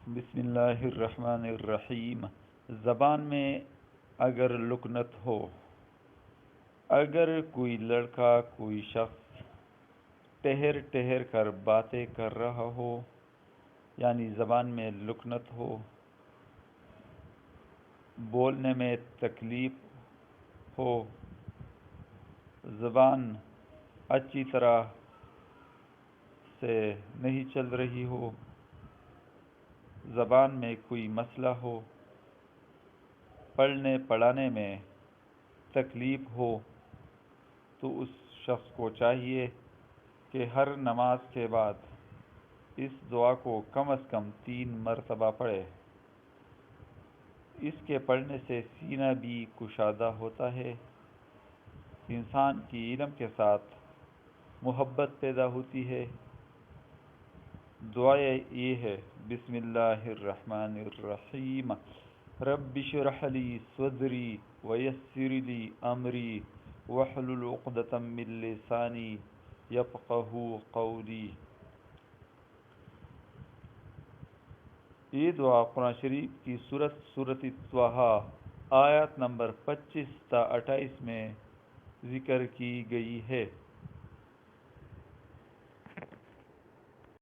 بسم اللہ الرحمن الرحیم۔ زبان میں اگر لکنت ہو، اگر کوئی لڑکا کوئی شخص ٹہر ٹہر کر باتیں کر رہا ہو، یعنی زبان میں لکنت ہو، بولنے میں تکلیف ہو، زبان اچھی طرح سے نہیں چل رہی ہو، زبان میں کوئی مسئلہ ہو، پڑھنے پڑھانے میں تکلیف ہو، تو اس شخص کو چاہیے کہ ہر نماز کے بعد اس دعا کو کم از کم 3 مرتبہ پڑھے۔ اس کے پڑھنے سے سینہ بھی کشادہ ہوتا ہے، انسان کی علم کے ساتھ محبت پیدا ہوتی ہے۔ دعا یہ ہے، بسم اللہ الرحمن الرحیم، رب اشرح لی صدری ویسر لی امری واحلل عقدۃ من لسانی یفقہوا قولی۔ یہ دعا قرآن شریف کی سورۃ طٰہٰ آیات نمبر 25 تا 28 میں ذکر کی گئی ہے۔